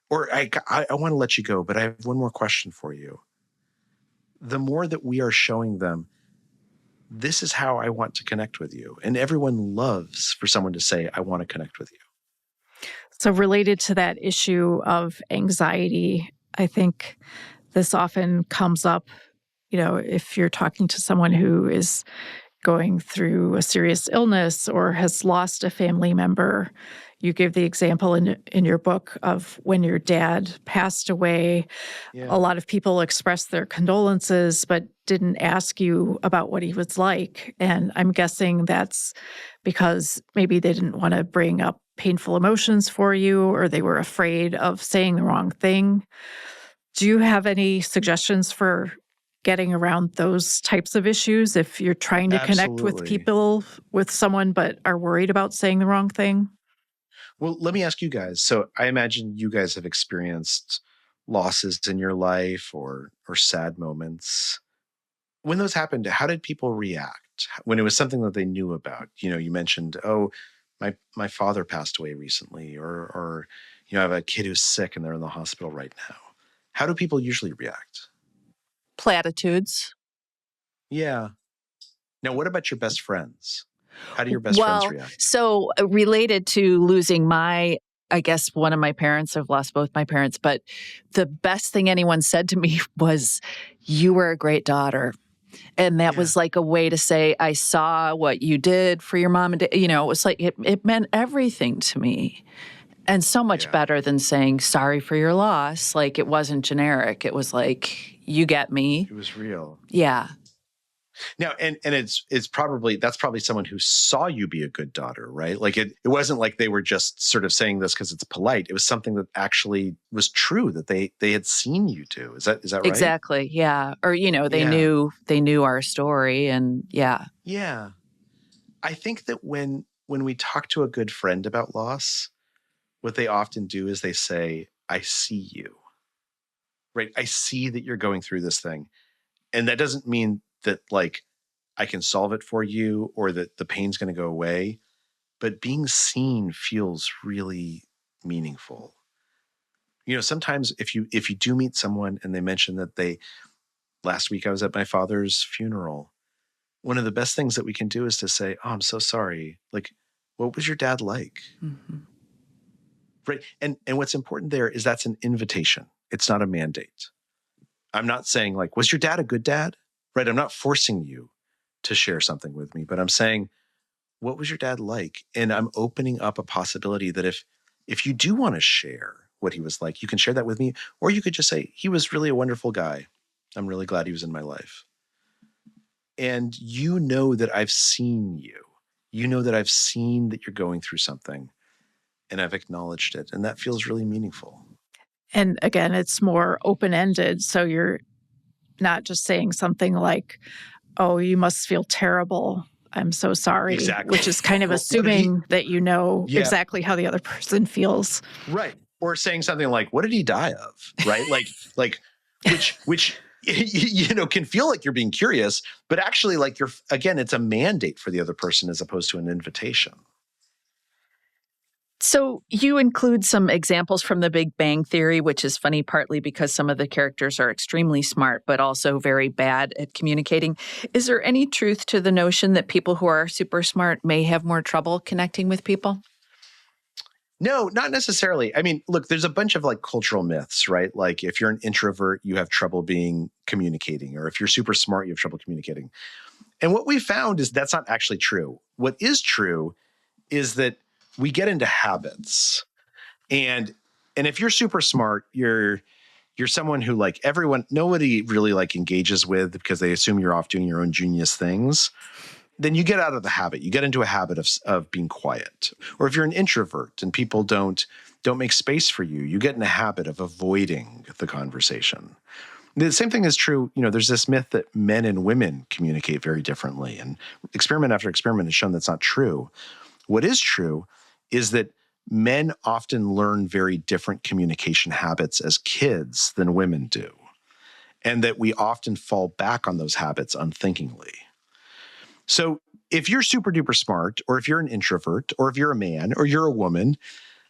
Or I want to let you go, but I have one more question for you. The more that we are showing them, this is how I want to connect with you. And everyone loves for someone to say, I want to connect with you. So, related to that issue of anxiety, I think this often comes up, if you're talking to someone who is going through a serious illness or has lost a family member. You gave the example in your book of when your dad passed away. Yeah. A lot of people expressed their condolences, but didn't ask you about what he was like. And I'm guessing that's because maybe they didn't want to bring up painful emotions for you, or they were afraid of saying the wrong thing. Do you have any suggestions for getting around those types of issues if you're trying to connect with Absolutely. people, with someone, but are worried about saying the wrong thing? Well, let me ask you guys. So I imagine you guys have experienced losses in your life or sad moments. When those happened, how did people react when it was something that they knew about? You mentioned, oh, my father passed away recently, or I have a kid who's sick and they're in the hospital right now. How do people usually react? Platitudes. Yeah. Now, what about your best friends? How do your best friends react? So related to losing I guess one of my parents, I've lost both my parents, but the best thing anyone said to me was, you were a great daughter. And that was like a way to say, I saw what you did for your mom and dad. It was like, it meant everything to me. And so much better than saying, sorry for your loss. Like, it wasn't generic. It was like, you get me. It was real. Yeah. Now, and that's probably someone who saw you be a good daughter, right? Like it wasn't like they were just sort of saying this because it's polite. It was something that actually was true that they had seen you do. Is that right? Exactly. Yeah. Or, they knew our story, and yeah. Yeah. I think that when we talk to a good friend about loss, what they often do is they say, I see you, right? I see that you're going through this thing. And that doesn't mean that like I can solve it for you or that the pain's going to go away, but being seen feels really meaningful. Sometimes if you do meet someone and they mention that last week I was at my father's funeral, one of the best things that we can do is to say, oh, I'm so sorry. Like, what was your dad like? Mm-hmm. Right. And what's important there is that's an invitation. It's not a mandate. I'm not saying like, was your dad a good dad? Right. I'm not forcing you to share something with me, but I'm saying, what was your dad like? And I'm opening up a possibility that if you do want to share what he was like, you can share that with me, or you could just say, he was really a wonderful guy. I'm really glad he was in my life. And that I've seen you. That I've seen that you're going through something, and I've acknowledged it. And that feels really meaningful. And again, it's more open-ended. So you're not just saying something like, oh, you must feel terrible. I'm so sorry. Exactly. Which is kind of assuming that exactly how the other person feels. Right. Or saying something like, what did he die of? Right. like which can feel like you're being curious, but actually like it's a mandate for the other person as opposed to an invitation. So you include some examples from The Big Bang Theory, which is funny partly because some of the characters are extremely smart, but also very bad at communicating. Is there any truth to the notion that people who are super smart may have more trouble connecting with people? No, not necessarily. I mean, look, there's a bunch of like cultural myths, right? Like if you're an introvert, you have trouble communicating, or if you're super smart, you have trouble communicating. And what we found is that's not actually true. What is true is that we get into habits. And if you're super smart, you're someone who like nobody really like engages with because they assume you're off doing your own genius things. Then you get out of the habit. You get into a habit of being quiet. Or if you're an introvert and people don't make space for you, you get in a habit of avoiding the conversation. The same thing is true. There's this myth that men and women communicate very differently. And experiment after experiment has shown that's not true. What is true is that men often learn very different communication habits as kids than women do. And that we often fall back on those habits unthinkingly. So if you're super duper smart, or if you're an introvert, or if you're a man, or you're a woman,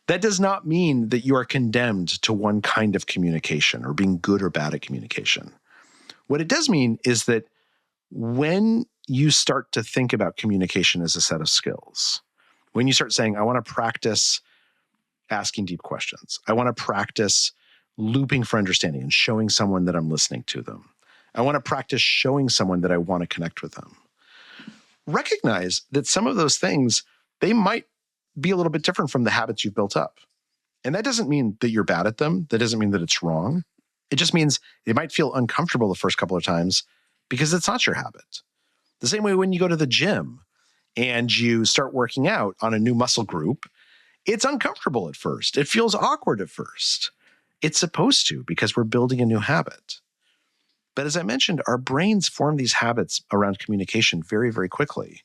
That does not mean that you are condemned to one kind of communication or being good or bad at communication. What it does mean is that when you start to think about communication as a set of skills, when you start saying, I want to practice asking deep questions, I want to practice looping for understanding and showing someone that I'm listening to them, I want to practice showing someone that I want to connect with them. Recognize that some of those things, they might be a little bit different from the habits you've built up. And that doesn't mean that you're bad at them. That doesn't mean that it's wrong. It just means it might feel uncomfortable the first couple of times because it's not your habit. The same way when you go to the gym and you start working out on a new muscle group, it's uncomfortable at first. It feels awkward at first. It's supposed to, because we're building a new habit. But as I mentioned, our brains form these habits around communication very, very quickly.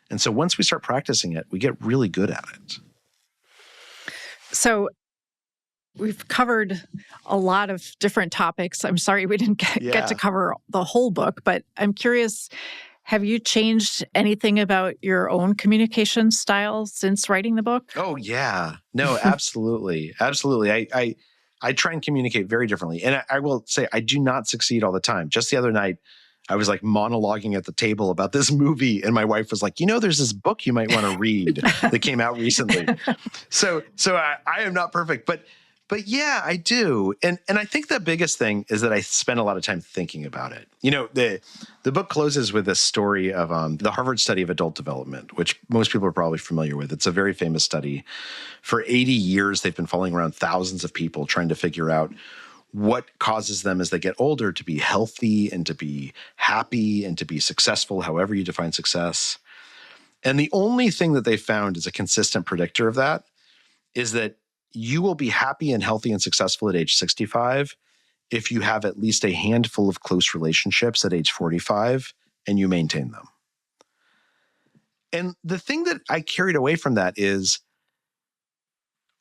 And so once we start practicing it, we get really good at it. So we've covered a lot of different topics. I'm sorry we didn't get to cover the whole book, but I'm curious, have you changed anything about your own communication style since writing the book? Oh, yeah. No, absolutely. Absolutely. I try and communicate very differently. And I will say, I do not succeed all the time. Just the other night, I was like monologuing at the table about this movie, and my wife was like, there's this book you might want to read that came out recently. So I am not perfect, but yeah, I do. And I think the biggest thing is that I spend a lot of time thinking about it. The book closes with this story of the Harvard study of adult development, which most people are probably familiar with. It's a very famous study. For 80 years, they've been following around thousands of people trying to figure out what causes them as they get older to be healthy and to be happy and to be successful, however you define success. And the only thing that they found is a consistent predictor of that is that you will be happy and healthy and successful at age 65 if you have at least a handful of close relationships at age 45 and you maintain them. And the thing that I carried away from that is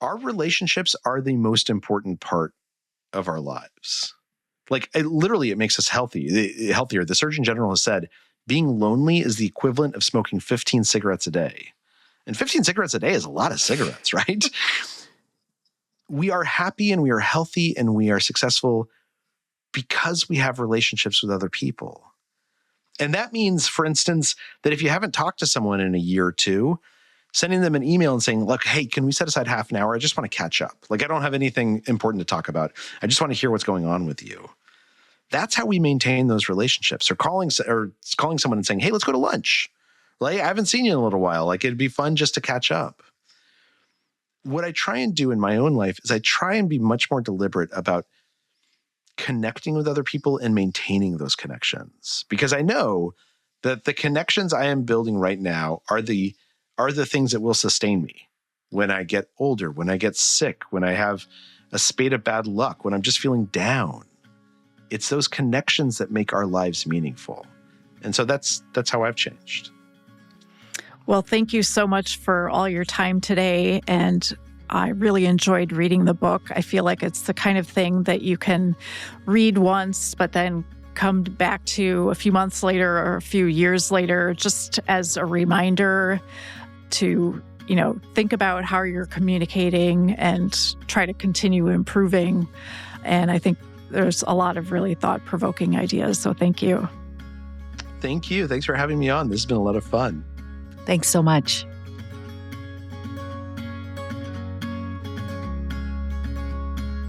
our relationships are the most important part of our lives. It makes us healthier. The Surgeon General has said being lonely is the equivalent of smoking 15 cigarettes a day. And 15 cigarettes a day is a lot of cigarettes, right? We are happy and we are healthy and we are successful because we have relationships with other people. And that means, for instance, that if you haven't talked to someone in a year or two, sending them an email and saying, look, hey, can we set aside half an hour? I just want to catch up. I don't have anything important to talk about. I just want to hear what's going on with you. That's how we maintain those relationships. Or calling someone and saying, hey, let's go to lunch. I haven't seen you in a little while. It'd be fun just to catch up. What I try and do in my own life is I try and be much more deliberate about connecting with other people and maintaining those connections. Because I know that the connections I am building right now are the things that will sustain me when I get older, when I get sick, when I have a spate of bad luck, when I'm just feeling down. It's those connections that make our lives meaningful. And so that's how I've changed. Well, thank you so much for all your time today. And I really enjoyed reading the book. I feel like it's the kind of thing that you can read once, but then come back to a few months later or a few years later, just as a reminder to, think about how you're communicating and try to continue improving. And I think there's a lot of really thought-provoking ideas. So thank you. Thank you. Thanks for having me on. This has been a lot of fun. Thanks so much.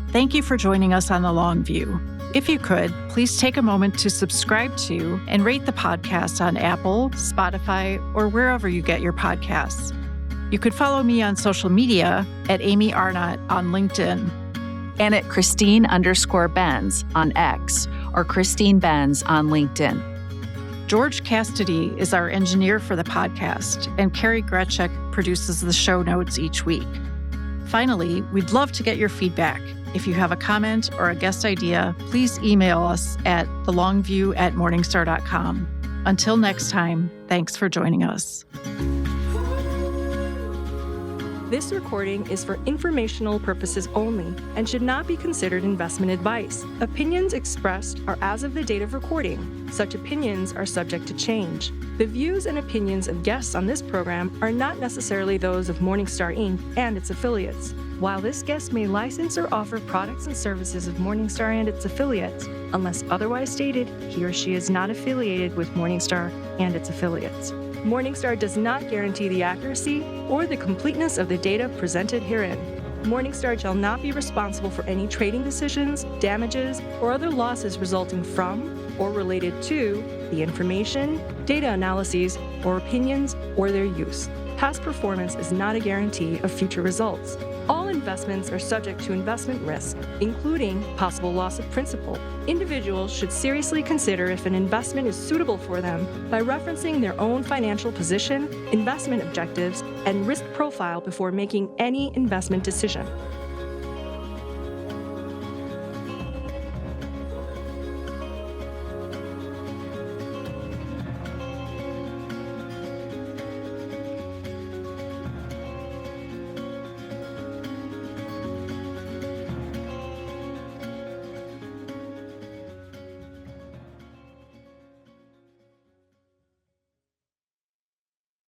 Thank you for joining us on The Long View. If you could, please take a moment to subscribe to and rate the podcast on Apple, Spotify, or wherever you get your podcasts. You could follow me on social media at Amy Arnott on LinkedIn. And at Christine_Benz on X or Christine Benz on LinkedIn. George Cassidy is our engineer for the podcast, and Carrie Gretschek produces the show notes each week. Finally, we'd love to get your feedback. If you have a comment or a guest idea, please email us at thelongview@morningstar.com. Until next time, thanks for joining us. This recording is for informational purposes only and should not be considered investment advice. Opinions expressed are as of the date of recording. Such opinions are subject to change. The views and opinions of guests on this program are not necessarily those of Morningstar Inc. and its affiliates. While this guest may license or offer products and services of Morningstar and its affiliates, unless otherwise stated, he or she is not affiliated with Morningstar and its affiliates. Morningstar does not guarantee the accuracy or the completeness of the data presented herein. Morningstar shall not be responsible for any trading decisions, damages, or other losses resulting from or related to the information, data analyses, or opinions, or their use. Past performance is not a guarantee of future results. All investments are subject to investment risk, including possible loss of principal. Individuals should seriously consider if an investment is suitable for them by referencing their own financial position, investment objectives, and risk profile before making any investment decision.